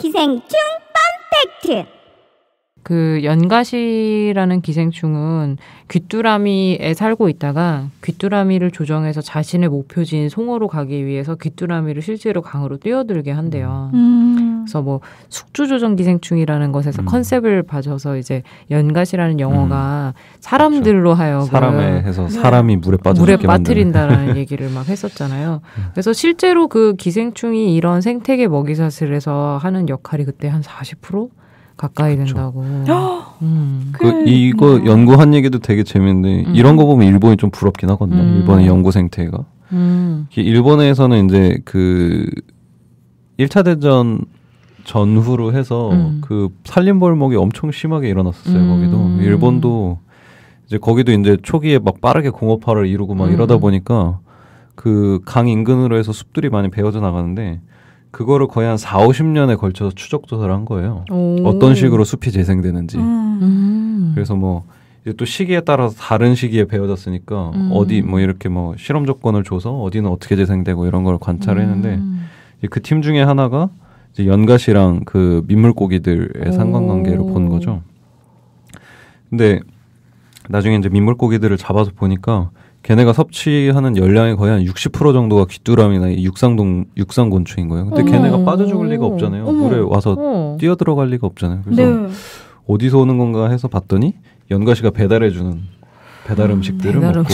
기생충 펀팩트. 그 연가시라는 기생충은 귀뚜라미에 살고 있다가 귀뚜라미를 조정해서 자신의 목표지인 송어로 가기 위해서 귀뚜라미를 실제로 강으로 뛰어들게 한대요. 그래서 뭐 숙주조정 기생충이라는 것에서 컨셉을 봐줘서 이제 연가시라는 영어가 사람들로 하여금 사람에 해서 사람이 물에 빠뜨린다라는 얘기를 막 했었잖아요. 그래서 실제로 그 기생충이 이런 생태계 먹이사슬에서 하는 역할이 그때 한 40% 가까이 된다고. 이거 연구한 얘기도 되게 재밌는데 이런 거 보면 일본이 좀 부럽긴 하거든요. 일본의 연구 생태가. 일본에서는 이제 그 1차 대전 전후로 해서 그 살림벌목이 엄청 심하게 일어났었어요. 거기도. 일본도 이제 거기도 이제 초기에 막 빠르게 공업화를 이루고 막 이러다 보니까 그 강 인근으로 해서 숲들이 많이 베어져 나가는데 그거를 거의 한 4, 50년에 걸쳐서 추적 조사를 한 거예요. 어떤 식으로 숲이 재생되는지. 그래서 뭐 이제 또 시기에 따라서 다른 시기에 베어졌으니까 어디 뭐 이렇게 뭐 실험 조건을 줘서 어디는 어떻게 재생되고 이런 걸 관찰을 했는데 그 팀 중에 하나가 이제 연가시랑 그 민물고기들의 상관관계를 본 거죠. 근데 나중에 이제 민물고기들을 잡아서 보니까 걔네가 섭취하는 열량의 거의 한 60% 정도가 귀뚜라미나 육상곤충인 거예요. 근데 걔네가 빠져 죽을 리가 없잖아요. 물에 와서 뛰어들어갈 리가 없잖아요. 그래서 어디서 오는 건가 해서 봤더니 연가시가 배달해주는 배달 음식들을 먹고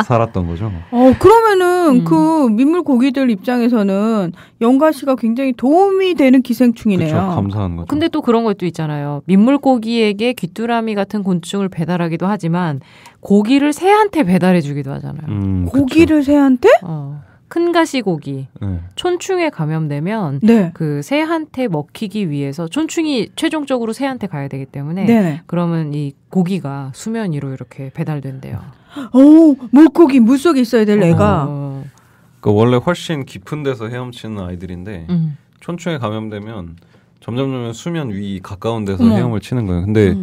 살았던 거죠. 그러면은 그 민물 고기들 입장에서는 연가시가 굉장히 도움이 되는 기생충이네요. 그렇죠. 감사한 거죠. 근데 또 그런 것도 있잖아요. 민물고기에게 귀뚜라미 같은 곤충을 배달하기도 하지만 고기를 새한테 배달해주기도 하잖아요. 고기를 그쵸. 새한테? 큰 가시고기, 촌충에 감염되면 그 새한테 먹히기 위해서 촌충이 최종적으로 새한테 가야 되기 때문에 그러면 이 고기가 수면 위로 이렇게 배달된대요. 물고기 물속에 있어야 될 애가. 그 원래 훨씬 깊은 데서 헤엄치는 아이들인데 촌충에 감염되면 점점 수면 위 가까운 데서 헤엄을 치는 거예요. 근데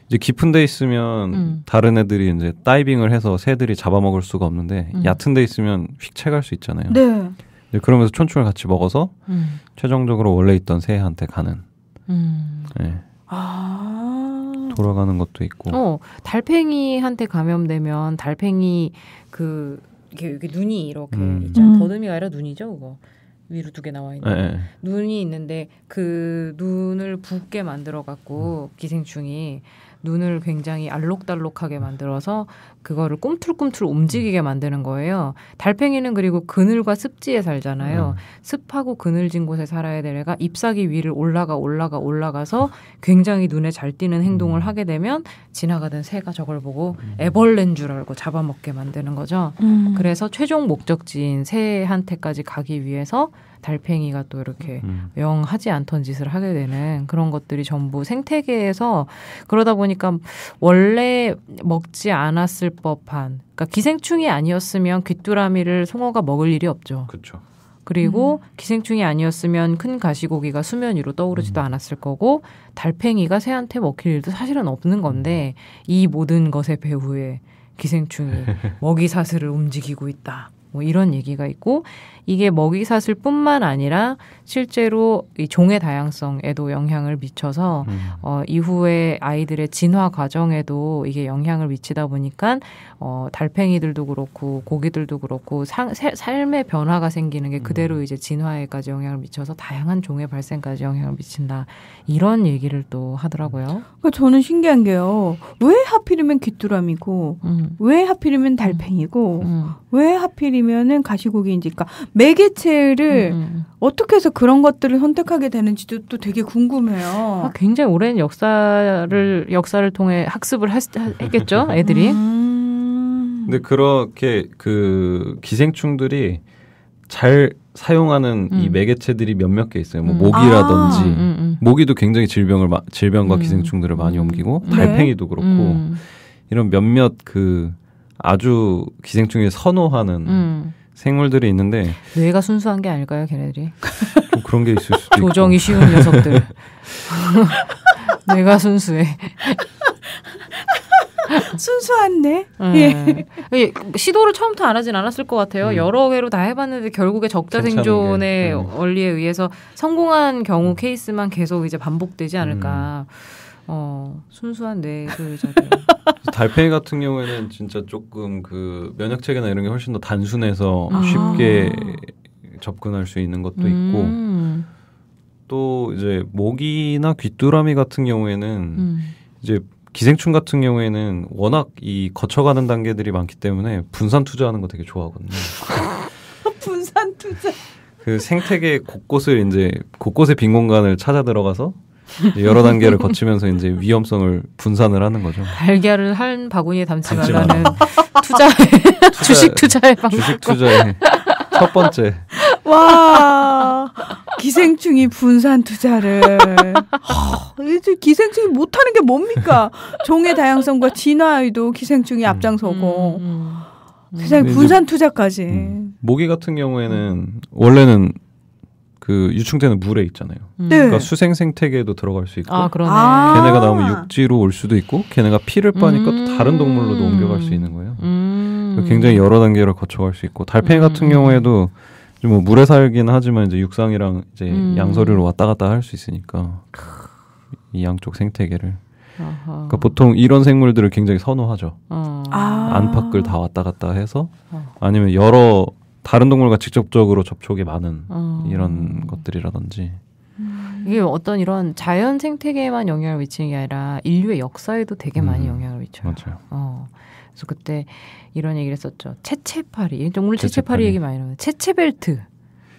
이제 깊은 데 있으면 다른 애들이 이제 다이빙을 해서 새들이 잡아먹을 수가 없는데 얕은 데 있으면 휙 채갈 수 있잖아요. 네, 그러면서 촌충을 같이 먹어서 최종적으로 원래 있던 새한테 가는 돌아가는 것도 있고. 달팽이한테 감염되면 달팽이 이게 눈이 이렇게 있잖아요. 더듬이가 아니라 눈이죠, 그거. 위로 2개 나와 있는 눈이 있는데 그 눈을 붓게 만들어 갖고 기생충이 눈을 굉장히 알록달록하게 만들어서 그거를 꿈틀꿈틀 움직이게 만드는 거예요. 달팽이는 그리고 그늘과 습지에 살잖아요. 습하고 그늘진 곳에 살아야 될 애가 잎사귀 위를 올라가서 굉장히 눈에 잘 띄는 행동을 하게 되면 지나가던 새가 저걸 보고 애벌레인 줄 알고 잡아먹게 만드는 거죠. 그래서 최종 목적지인 새한테까지 가기 위해서 달팽이가 또 이렇게 영 하지 않던 짓을 하게 되는 그런 것들이 전부 생태계에서 그러다 보니까 원래 먹지 않았을 법한, 그러니까 기생충이 아니었으면 귀뚜라미를 송어가 먹을 일이 없죠. 그렇죠. 그리고 기생충이 아니었으면 큰 가시고기가 수면 위로 떠오르지도 않았을 거고 달팽이가 새한테 먹힐 일도 사실은 없는 건데 이 모든 것의 배후에 기생충이 먹이사슬을 움직이고 있다. 뭐 이런 얘기가 있고 이게 먹이사슬뿐만 아니라 실제로 이 종의 다양성에도 영향을 미쳐서 이후에 아이들의 진화 과정에도 이게 영향을 미치다 보니까 달팽이들도 그렇고 고기들도 그렇고 삶의 변화가 생기는 게 그대로 이제 진화에까지 영향을 미쳐서 다양한 종의 발생까지 영향을 미친다. 이런 얘기를 또 하더라고요. 그러니까 저는 신기한 게요. 왜 하필이면 귀뚜라미고 왜 하필이면 달팽이고 왜 하필이면은 가시고기인지, 그러니까 매개체를 어떻게 해서 그런 것들을 선택하게 되는지도 또 되게 궁금해요. 굉장히 오랜 역사를 통해 학습을 했겠죠, 애들이. 근데 그렇게 그 기생충들이 잘 사용하는 이 매개체들이 몇몇 개 있어요. 뭐 모기라든지 모기도 굉장히 질병과 기생충들을 많이 옮기고 달팽이도 그렇고 이런 몇몇 그 아주 기생충이 선호하는 생물들이 있는데 뇌가 순수한 게 아닐까요, 걔네들이? 좀 그런 게 있을 수도 있고. 조정이 쉬운 녀석들. 뇌가 순수해. 순수한데. 예. 시도를 처음부터 안 하진 않았을 것 같아요. 여러 개로 다 해봤는데 결국에 적자 생존의 원리에 의해서 성공한 경우 케이스만 계속 이제 반복되지 않을까. 순수한 뇌소유자들. 달팽이 같은 경우에는 진짜 조금 그 면역 체계나 이런 게 훨씬 더 단순해서 쉽게 접근할 수 있는 것도 있고, 또 이제 모기나 귀뚜라미 같은 경우에는 이제 기생충 같은 경우에는 워낙 이 거쳐가는 단계들이 많기 때문에 분산 투자하는 거 되게 좋아하거든요. 분산 투자. 그 생태계 곳곳의 빈 공간을 찾아 들어가서 여러 단계를 거치면서 이제 위험성을 분산을 하는 거죠. 달걀을 한 바구니에 담지 말라는 주식 투자의 방법. 주식 투자의 첫 번째. 와, 기생충이 분산 투자를. 이제 기생충이 못하는 게 뭡니까? 종의 다양성과 진화에도 기생충이 앞장서고 세상에 분산 투자까지. 모기 같은 경우에는 원래는 그 유충되는 물에 있잖아요. 그러니까 수생 생태계에도 들어갈 수 있고, 걔네가 나오면 육지로 올 수도 있고, 걔네가 피를 빠니까 또 다른 동물로도 옮겨갈 수 있는 거예요. 굉장히 여러 단계를 거쳐갈 수 있고, 달팽이 같은 경우에도 뭐 물에 살긴 하지만 이제 육상이랑 이제 양서류로 왔다 갔다 할 수 있으니까 이 양쪽 생태계를. 그러니까 보통 이런 생물들을 굉장히 선호하죠. 안팎을 다 왔다 갔다 해서 아니면 여러 다른 동물과 직접적으로 접촉이 많은 이런 것들이라든지. 이게 어떤 이런 자연 생태계에만 영향을 미치는 게 아니라 인류의 역사에도 되게 많이 영향을 미쳐요. 맞아요. 그래서 그때 이런 얘기를 했었죠. 채채파리. 오늘 채채파리 얘기 많이 나오는데 채채벨트.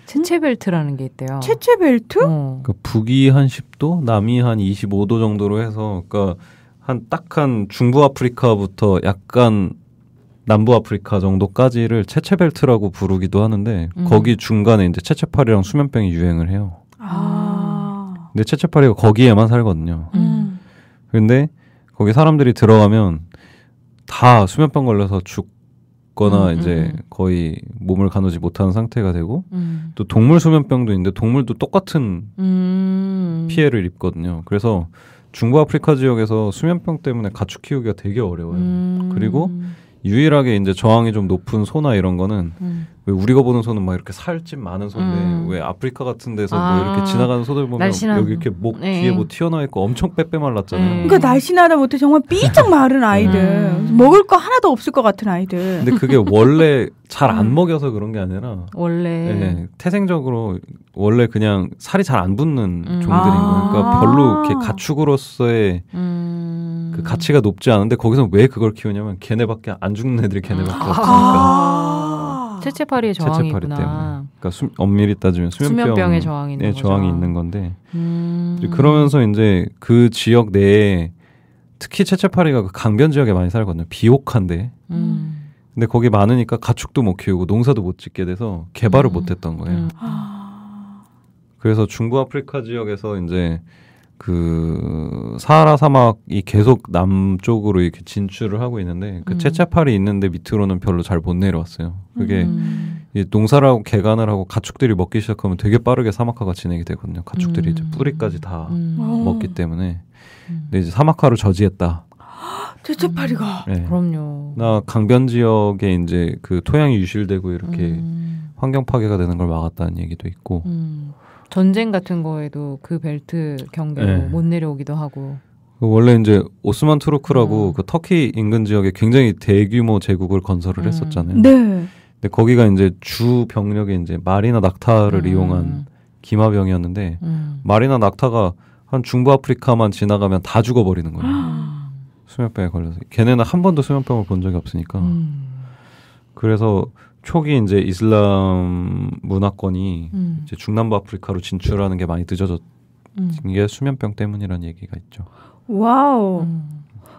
채채벨트라는 게 있대요. 채채벨트? 그러니까 북위 한 10도, 남위 한 25도 정도로 해서, 그러니까 한 중부 아프리카부터 약간 남부 아프리카 정도까지를 채채벨트라고 부르기도 하는데 거기 중간에 이제 채채파리랑 수면병이 유행을 해요. 근데 채채파리가 거기에만 살거든요. 근데 거기 사람들이 들어가면 다 수면병 걸려서 죽거나 이제 거의 몸을 가누지 못하는 상태가 되고 또 동물 수면병도 있는데 동물도 똑같은 피해를 입거든요. 그래서 중부 아프리카 지역에서 수면병 때문에 가축 키우기가 되게 어려워요. 그리고 유일하게 이제 저항이 좀 높은 소나 이런 거는 왜 우리가 보는 소는 막 이렇게 살집 많은 소인데 왜 아프리카 같은 데서 뭐 이렇게 지나가는 소들 보면 여기 이렇게 목 뒤에 뭐 튀어나와 있고 엄청 빼빼 말랐잖아요. 그러니까 날씬하다 못해 정말 삐쩍 마른 아이들. 먹을 거 하나도 없을 것 같은 아이들. 근데 그게 원래 잘 안 먹여서 그런 게 아니라 원래 태생적으로 원래 그냥 살이 잘 안 붙는 종들인 거예요. 그러니까 별로 이렇게 가축으로서의 그 가치가 높지 않은데 거기서 왜 그걸 키우냐면 걔네밖에 안 죽는 애들이 걔네밖에 없으니까. 채채파리의 저항이 채채파리 있구나. 때문에. 그러니까 엄밀히 따지면 수면병에 저항이 있는 거죠. 저항이 있는 건데 그러면서 이제 그 지역 내에 특히 채채파리가 그 강변 지역에 많이 살거든요. 비옥한데. 근데 거기 많으니까 가축도 못 키우고 농사도 못 짓게 돼서 개발을 못 했던 거예요. 그래서 중부 아프리카 지역에서 이제 그 사하라 사막이 계속 남쪽으로 이렇게 진출을 하고 있는데 그 채채파리 있는데 밑으로는 별로 잘 못 내려왔어요. 그게 농사를 하고 개간을 하고 가축들이 먹기 시작하면 되게 빠르게 사막화가 진행이 되거든요. 가축들이 이제 뿌리까지 다 먹기 때문에. 근데 이제 사막화를 저지했다. 채채파리가. 네. 그럼요. 나 강변 지역에 이제 그 토양이 유실되고 이렇게 환경 파괴가 되는 걸 막았다는 얘기도 있고. 전쟁 같은 거에도 그 벨트 경계로 못 내려오기도 하고. 원래 이제 오스만 투르크라고 그 터키 인근 지역에 굉장히 대규모 제국을 건설을 했었잖아요. 네. 근데 거기가 이제 주 병력이 이제 말이나 낙타를 이용한 기마병이었는데 말이나 낙타가 한 중부 아프리카만 지나가면 다 죽어버리는 거예요. 수면병에 걸려서. 걔네는 한 번도 수면병을 본 적이 없으니까. 그래서 초기 이제 이슬람 문화권이 이제 중남부 아프리카로 진출하는 게 많이 늦어졌던 게 수면병 때문이라는 얘기가 있죠. 와우.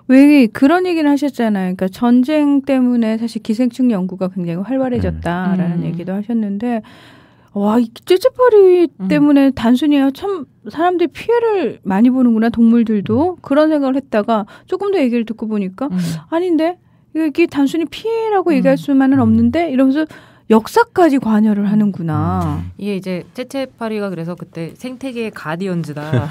왜 그런 얘기를 하셨잖아요. 그러니까 전쟁 때문에 사실 기생충 연구가 굉장히 활발해졌다라는 얘기도 하셨는데, 와, 이 찌찌파리 때문에 단순히 참 사람들이 피해를 많이 보는구나, 동물들도. 그런 생각을 했다가 조금 더 얘기를 듣고 보니까 아닌데 이게 단순히 피해라고 얘기할 수만은 없는데 이러면서 역사까지 관여를 하는구나. 이게 이제 채채파리가 그래서 그때 생태계의 가디언즈다.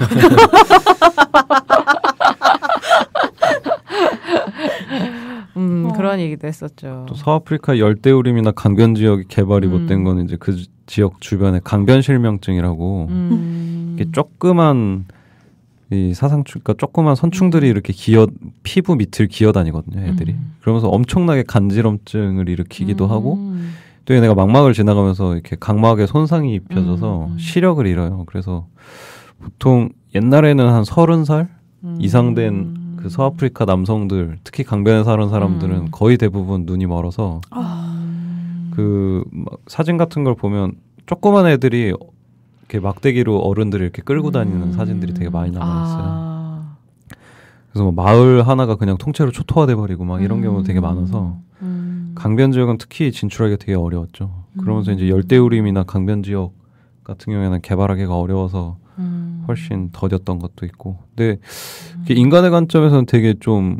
그런 얘기도 했었죠. 또 서아프리카 열대우림이나 강변 지역이 개발이 못된 건 이제 그 지역 주변에 강변 실명증이라고 이게 조그만 이 사상충, 그러니까 조그만 선충들이 이렇게 피부 밑을 기어다니거든요, 애들이. 그러면서 엄청나게 간지럼증을 일으키기도 하고, 또 얘네가 망막을 지나가면서 이렇게 각막에 손상이 입혀져서 시력을 잃어요. 그래서 보통 옛날에는 한 30살 이상 된 그 서아프리카 남성들, 특히 강변에 사는 사람들은 거의 대부분 눈이 멀어서 그 사진 같은 걸 보면 조그만 애들이 이렇게 막대기로 어른들을 이렇게 끌고 다니는 사진들이 되게 많이 남아있어요. 그래서 뭐 마을 하나가 그냥 통째로 초토화돼 버리고 막 이런 경우도 되게 많아서 강변 지역은 특히 진출하기가 되게 어려웠죠. 그러면서 이제 열대우림이나 강변 지역 같은 경우에는 개발하기가 어려워서 훨씬 더뎠던 것도 있고. 근데 인간의 관점에서는 되게 좀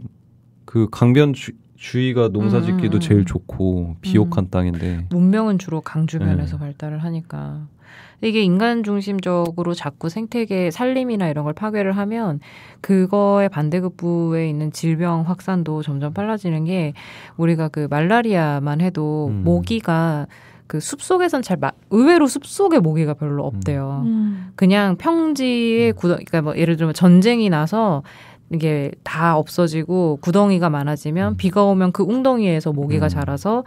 그 강변 주위가 농사짓기도 제일 좋고 비옥한 땅인데 문명은 주로 강 주변에서 발달을 하니까 이게 인간 중심적으로 자꾸 생태계 산림이나 이런 걸 파괴를 하면 그거의 반대급부에 있는 질병 확산도 점점 빨라지는 게 우리가 그 말라리아만 해도 모기가 그 숲속에선 의외로 숲속에 모기가 별로 없대요. 그냥 평지에 그러니까 뭐 예를 들면 전쟁이 나서 이게 다 없어지고 구덩이가 많아지면 비가 오면 그 웅덩이에서 모기가 자라서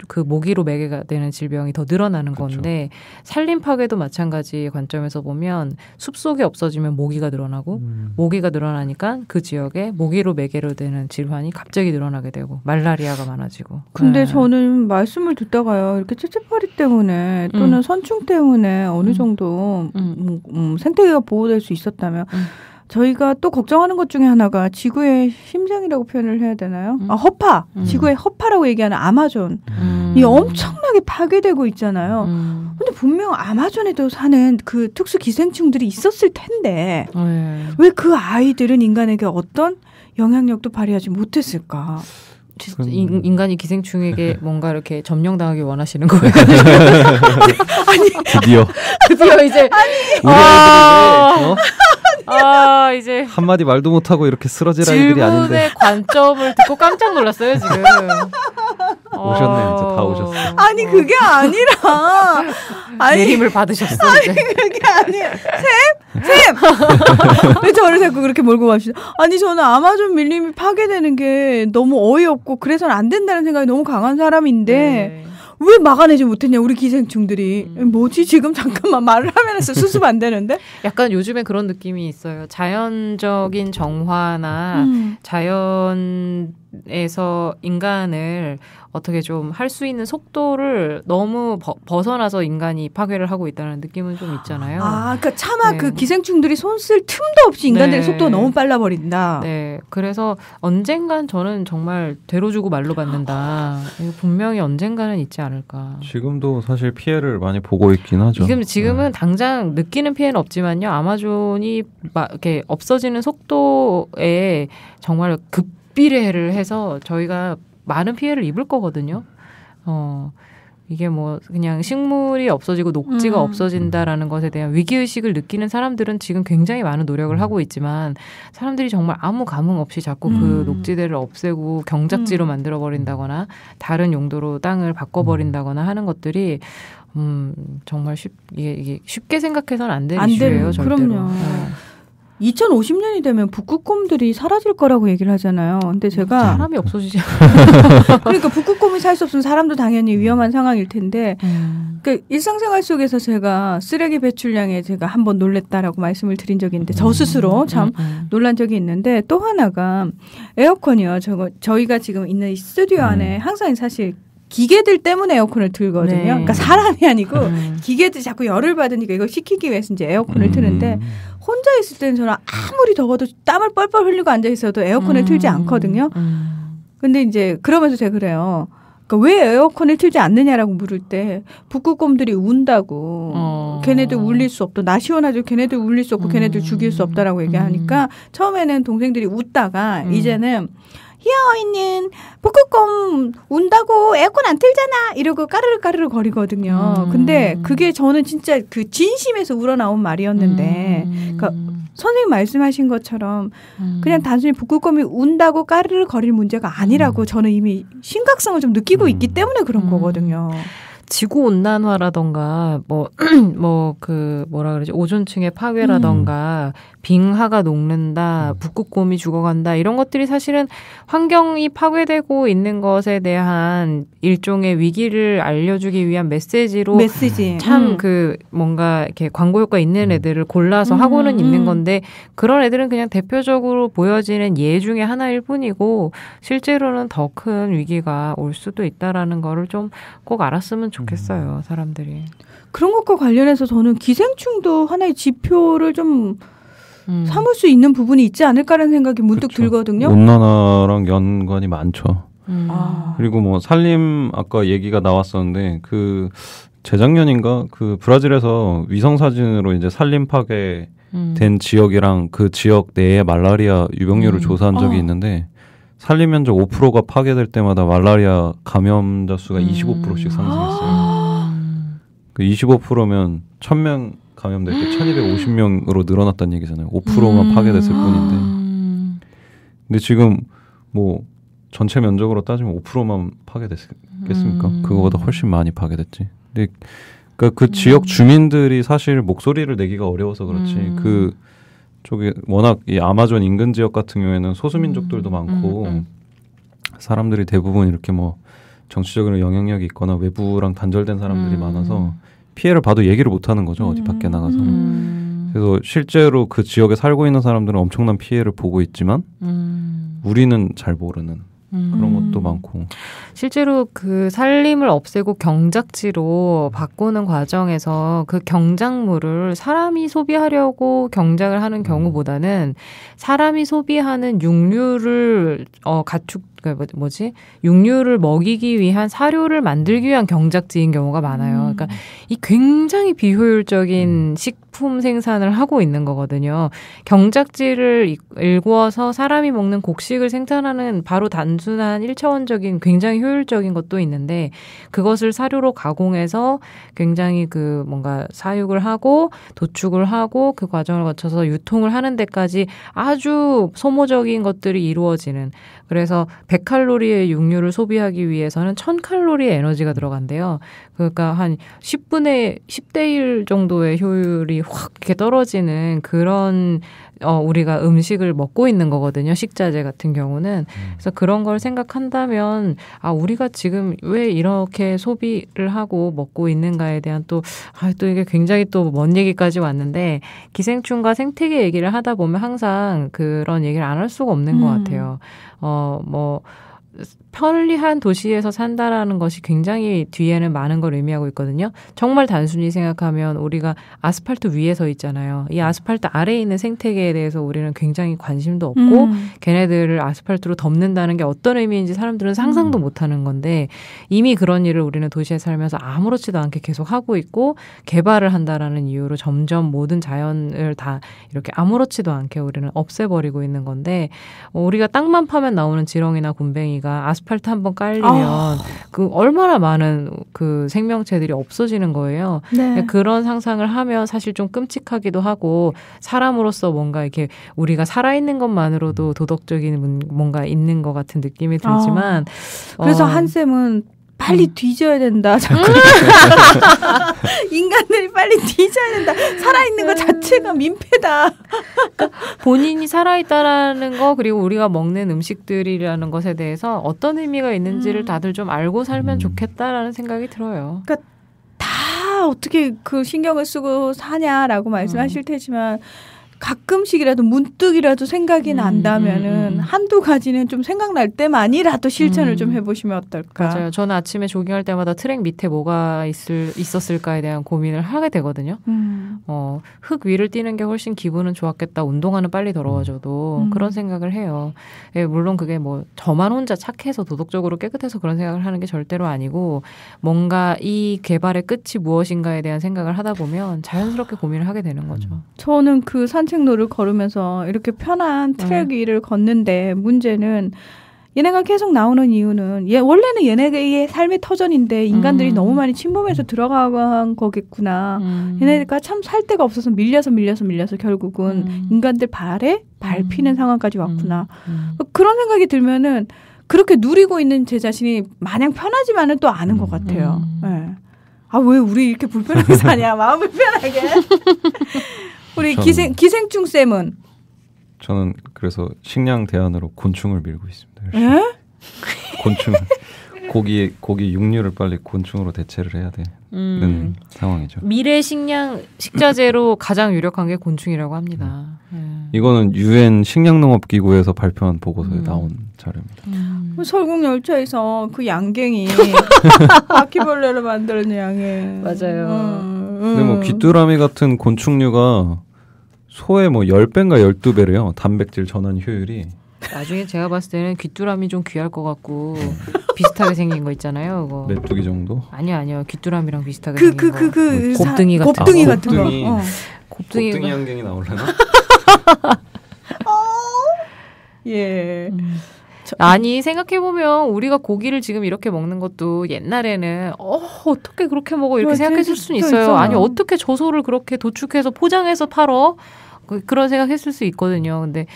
그 모기로 매개가 되는 질병이 더 늘어나는 그쵸. 건데 산림 파괴도 마찬가지 관점에서 보면 숲속이 없어지면 모기가 늘어나고 모기가 늘어나니까 그 지역에 모기로 매개로 되는 질환이 갑자기 늘어나게 되고 말라리아가 많아지고. 근데 저는 말씀을 듣다가요. 이렇게 찌찌파리 때문에 또는 선충 때문에 어느 정도 생태계가 보호될 수 있었다면 저희가 또 걱정하는 것 중에 하나가 지구의 심장이라고 표현을 해야 되나요? 허파. 지구의 허파라고 얘기하는 아마존. 이 엄청나게 파괴되고 있잖아요. 근데 분명 아마존에도 사는 그 특수 기생충들이 있었을 텐데 왜 그 아이들은 인간에게 어떤 영향력도 발휘하지 못했을까? 인간이 기생충에게 뭔가 이렇게 점령당하기 원하시는 거예요? 아니 드디어 이제 이제 한마디 말도 못하고 이렇게 쓰러질 아이들이 아닌데 질문의 관점을 듣고 깜짝 놀랐어요 지금. 오셨네 이제 다 오셨어. 아니 그게 아니라 내림을 받으셨어. 아니 그게 아니라 쌤 왜 저를 자꾸 그렇게 몰고 가시죠? 아니 저는 아마존 밀림이 파괴되는 게 너무 어이없고 그래서는 안 된다는 생각이 너무 강한 사람인데 네. 왜 막아내지 못했냐 우리 기생충들이. 뭐지 지금 잠깐만 말을 하면서 수습 안 되는데. 약간 요즘에 그런 느낌이 있어요. 자연적인 정화나 자연에서 인간을 어떻게 좀 할 수 있는 속도를 너무 벗어나서 인간이 파괴를 하고 있다는 느낌은 좀 있잖아요. 그러니까 차마 네. 그 기생충들이 손 쓸 틈도 없이 인간들의 네. 속도가 너무 빨라버린다. 네, 그래서 언젠간 저는 정말 되로 주고 말로 받는다. 분명히 언젠가는 있지 않을까. 지금도 사실 피해를 많이 보고 있긴 하죠. 지금은 당장 느끼는 피해는 없지만요. 아마존이 막 이렇게 없어지는 속도에 정말 급비례를 해서 저희가 많은 피해를 입을 거거든요. 이게 뭐 그냥 식물이 없어지고 녹지가 없어진다라는 것에 대한 위기의식을 느끼는 사람들은 지금 굉장히 많은 노력을 하고 있지만 사람들이 정말 아무 감흥 없이 자꾸 그 녹지대를 없애고 경작지로 만들어버린다거나 다른 용도로 땅을 바꿔버린다거나 하는 것들이 정말 이게 쉽게 생각해서는 안 되는 이슈예요. 절대로. 그럼요. 2050년이 되면 북극곰들이 사라질 거라고 얘기를 하잖아요. 근데 제가 사람이 없어지지. 그러니까 북극곰이 살 수 없으면 사람도 당연히 위험한 상황일 텐데 그러니까 일상생활 속에서 제가 쓰레기 배출량에 제가 한번 놀랬다라고 말씀을 드린 적이 있는데 저 스스로 참 놀란 적이 있는데 또 하나가 에어컨이요. 저희가 지금 있는 이 스튜디오 안에 항상 사실 기계들 때문에 에어컨을 틀거든요. 네. 그러니까 사람이 아니고 기계들이 자꾸 열을 받으니까 이걸 식히기 위해서 이제 에어컨을 트는데 혼자 있을 때는 저는 아무리 더워도 땀을 뻘뻘 흘리고 앉아 있어도 에어컨을 틀지 않거든요. 근데 이제 그러면서 제가 그래요. 그러니까 왜 에어컨을 틀지 않느냐라고 물을 때 북극곰들이 운다고 걔네들 울릴 수 없다. 나 시원하죠. 걔네들 울릴 수 없고 걔네들 죽일 수 없다라고 얘기하니까 처음에는 동생들이 웃다가 이제는 희아어이는 북극곰 운다고 에어컨 안 틀잖아 이러고 까르르 거리거든요. 근데 그게 저는 진짜 그 진심에서 우러나온 말이었는데 그러니까 선생님 말씀하신 것처럼 그냥 단순히 북극곰이 운다고 까르르 거릴 문제가 아니라고 저는 이미 심각성을 좀 느끼고 있기 때문에 그런 거거든요. 지구 온난화라던가 뭐라 그러지 오존층의 파괴라던가 빙하가 녹는다, 북극곰이 죽어간다 이런 것들이 사실은 환경이 파괴되고 있는 것에 대한 일종의 위기를 알려주기 위한 메시지로 참 그 뭔가 이렇게 광고 효과 있는 애들을 골라서 하고는 있는 건데 그런 애들은 그냥 대표적으로 보여지는 예 중에 하나일 뿐이고 실제로는 더 큰 위기가 올 수도 있다라는 거를 좀 꼭 알았으면 좋겠어요, 사람들이. 그런 것과 관련해서 저는 기생충도 하나의 지표를 좀 삼을 수 있는 부분이 있지 않을까라는 생각이 문득 그렇죠. 들거든요. 온난화랑 연관이 많죠. 그리고 뭐 산림 아까 얘기가 나왔었는데 그 재작년인가 그 브라질에서 위성 사진으로 이제 산림 파괴된 지역이랑 그 지역 내의 말라리아 유병률을 조사한 적이 있는데 산림 면적 5%가 파괴될 때마다 말라리아 감염자 수가 25%씩 상승했어요. 그 25%면 1000명 감염될 때 1250명으로 늘어났다는 얘기잖아요. 5%만 파괴됐을 뿐인데. 근데 지금 뭐 전체 면적으로 따지면 5%만 파괴됐겠습니까? 그거보다 훨씬 많이 파괴됐지. 근데 그러니까 그 지역 주민들이 사실 목소리를 내기가 어려워서 그렇지. 그 쪽에 워낙 이 아마존 인근 지역 같은 경우에는 소수민족들도 많고 사람들이 대부분 이렇게 뭐 정치적으로 영향력이 있거나 외부랑 단절된 사람들이 많아서 피해를 봐도 얘기를 못 하는 거죠. 어디 밖에 나가서. 그래서 실제로 그 지역에 살고 있는 사람들은 엄청난 피해를 보고 있지만 우리는 잘 모르는 그런 것도 많고. 실제로 그 산림을 없애고 경작지로 바꾸는 과정에서 그 경작물을 사람이 소비하려고 경작을 하는 경우보다는 사람이 소비하는 육류를 육류를 먹이기 위한 사료를 만들기 위한 경작지인 경우가 많아요. 그러니까 이 굉장히 비효율적인 식품 생산을 하고 있는 거거든요. 경작지를 일구어서 사람이 먹는 곡식을 생산하는 바로 단순한 1차원적인 굉장히 효율적인 것도 있는데 그것을 사료로 가공해서 굉장히 그 뭔가 사육을 하고 도축을 하고 그 과정을 거쳐서 유통을 하는 데까지 아주 소모적인 것들이 이루어지는 그래서 100칼로리의 육류를 소비하기 위해서는 1000칼로리의 에너지가 들어간대요. 그러니까 한 10대 1 정도의 효율이 확 이렇게 떨어지는 그런 우리가 음식을 먹고 있는 거거든요. 식자재 같은 경우는. 그래서 그런 걸 생각한다면 우리가 지금 왜 이렇게 소비를 하고 먹고 있는가에 대한 또 이게 굉장히 또 먼 얘기까지 왔는데 기생충과 생태계 얘기를 하다 보면 항상 그런 얘기를 안 할 수가 없는 것 같아요. 편리한 도시에서 산다라는 것이 굉장히 뒤에는 많은 걸 의미하고 있거든요. 정말 단순히 생각하면 우리가 아스팔트 위에 서 있잖아요. 이 아스팔트 아래에 있는 생태계에 대해서 우리는 굉장히 관심도 없고 걔네들을 아스팔트로 덮는다는 게 어떤 의미인지 사람들은 상상도 못하는 건데 이미 그런 일을 우리는 도시에 살면서 아무렇지도 않게 계속 하고 있고 개발을 한다라는 이유로 점점 모든 자연을 다 이렇게 아무렇지도 않게 우리는 없애버리고 있는 건데 우리가 땅만 파면 나오는 지렁이나 곰뱅이가 아스팔트 한번 깔리면 그 얼마나 많은 그 생명체들이 없어지는 거예요. 네. 그런 상상을 하면 사실 좀 끔찍하기도 하고 사람으로서 뭔가 이렇게 우리가 살아있는 것만으로도 도덕적인 뭔가 있는 것 같은 느낌이 들지만 그래서 한쌤은 빨리 뒤져야 된다. 인간들이 빨리 뒤져야 된다. 살아있는 것 자체가 민폐다. 그러니까 본인이 살아있다라는 거 그리고 우리가 먹는 음식들이라는 것에 대해서 어떤 의미가 있는지를 다들 좀 알고 살면 좋겠다라는 생각이 들어요. 그러니까 다 어떻게 그 신경을 쓰고 사냐라고 말씀하실 테지만 가끔씩이라도 문득이라도 생각이 난다면은 한두 가지는 좀 생각날 때만이라도 실천을 좀 해보시면 어떨까. 맞아요. 저는 아침에 조깅할 때마다 트랙 밑에 뭐가 있었을까에 대한 고민을 하게 되거든요. 흙 위를 뛰는 게 훨씬 기분은 좋았겠다. 운동화는 빨리 더러워져도 그런 생각을 해요. 예, 물론 그게 뭐 저만 혼자 착해서 도덕적으로 깨끗해서 그런 생각을 하는 게 절대로 아니고 뭔가 이 개발의 끝이 무엇인가에 대한 생각을 하다 보면 자연스럽게 고민을 하게 되는 거죠. 저는 그 산책로를 걸으면서 이렇게 편한 트랙 위를 걷는데 문제는 얘네가 계속 나오는 이유는 원래는 얘네의 삶의 터전인데 인간들이 너무 많이 침범해서 들어간 거겠구나. 얘네가 참 살 데가 없어서 밀려서 결국은 인간들 발에 밟히는 상황까지 왔구나. 그런 생각이 들면은 그렇게 누리고 있는 제 자신이 마냥 편하지만은 또 않은 것 같아요. 네. 아, 왜 우리 이렇게 불편하게 사냐. 마음 불편하게. 우리 기생충 쌤은? 저는 그래서 식량 대안으로 곤충을 밀고 있습니다. 예? 곤충. 고기 육류를 빨리 곤충으로 대체를 해야 되는 상황이죠. 미래 식자재로 가장 유력한 게 곤충이라고 합니다. 이거는 유엔 식량농업기구에서 발표한 보고서에 나온 자료입니다. 설국열차에서 그 양갱이 바퀴벌레를 만드는 양갱. 맞아요. 근데 뭐 귀뚜라미 같은 곤충류가 소의 뭐 10배인가 12배래요. 단백질 전환 효율이. 나중에 제가 봤을 때는 귀뚜라미 좀 귀할 것 같고 비슷하게 생긴 거 있잖아요. 그거. 메뚜기 정도? 아니요. 귀뚜라미랑 비슷하게 생긴 거. 곱등이 같은 곱등이 거. 같은 거. 곱등이 양갱이 나오려나? 예. 아니 생각해보면 우리가 고기를 지금 이렇게 먹는 것도 옛날에는 어떻게 그렇게 먹어 이렇게 생각했을 수는 있어요. 아니 어떻게 저 소를 그렇게 도축해서 포장해서 팔어? 그런 생각했을 수 있거든요. 근데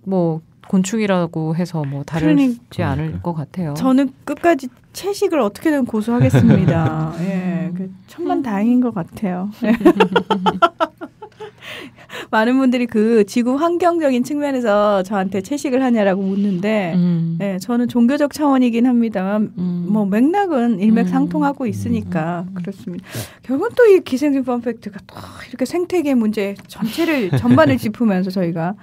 뭐 곤충이라고 해서 뭐 다르지 않을 것 같아요. 저는 끝까지 채식을 어떻게든 고수하겠습니다. 예, 천만 다행인 것 같아요. 많은 분들이 그 지구 환경적인 측면에서 저한테 채식을 하냐라고 묻는데, 예, 저는 종교적 차원이긴 합니다만, 뭐 맥락은 일맥상통하고 있으니까 그렇습니다. 결국은 또 이 기생충 펀팩트가 또 이렇게 생태계 문제 전반을 짚으면서 저희가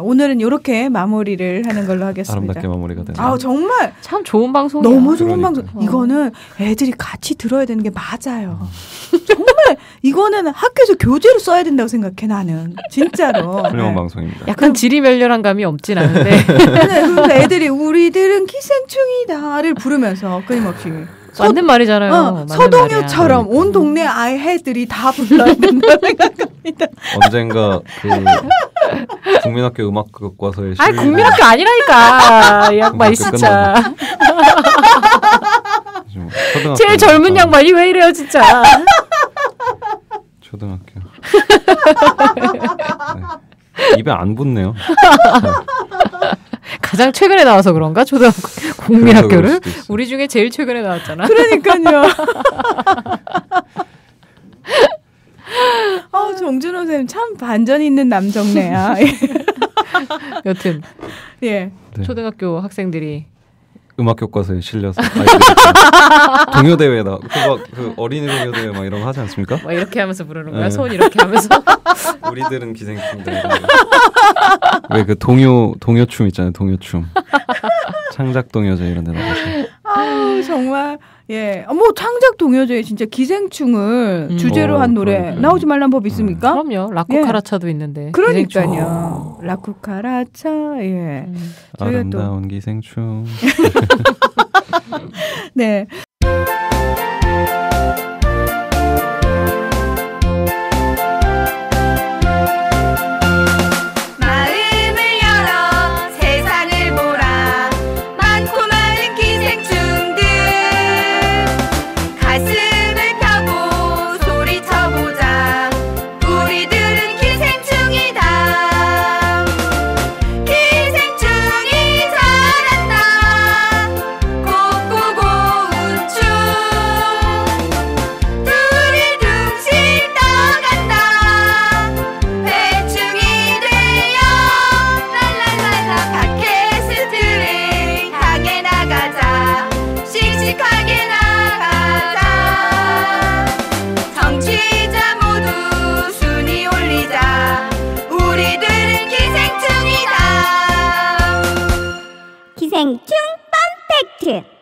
오늘은 이렇게 마무리를 하는 걸로 하겠습니다. 아름답게 마무리가 되네요. 아 정말 참 좋은 방송이야. 너무 좋은 방송. 이거는 애들이 같이 들어야 되는 게 맞아요. 정말 이거는 학교에서 교재로 써야 된다고 생각해 나는 진짜로. 훌륭한 방송입니다. 약간 지리멸렬한 감이 없진 않은데. 그래서 애들이 우리들은 기생충이다를 부르면서 끊임없이. 맞는 말이잖아요. 서동요처럼 온 동네 아이들이 다 불러야 된다고 생각합니다. 언젠가 그 국민학교 음악교과서에 아니 국민학교 아니라니까 이 양반이 진짜. 제일 젊은 양반이 왜 이래요 진짜. 초등학교. 네. 입에 안 붙네요. 가장 최근에 나와서 그런가? 초등학교 국민학교를? 우리 중에 제일 최근에 나왔잖아. 그러니까요. 정준호 선생님 참 반전 있는 남정네야. 여튼 예. 네. 초등학교 학생들이 음악 교과서에 실려서 동요 대회다. 그 어린이 동요 대회 막 이런 거 하지 않습니까? 막 이렇게 하면서 부르는 거야. 네. 손 이렇게 하면서. 우리들은 기생충들. 왜 그 동요춤 있잖아요. 동요춤. 창작 동요제 이런 데 나가서. 정말 예. 뭐 창작 동요제에 진짜 기생충을 주제로 한 노래 그러니까요. 나오지 말란 법 있습니까? 그럼요. 라쿠카라차도 있는데. 그러니까요. 라쿠카라차. 예. 아름다운 기생충. 네. 기생충 펀팩트.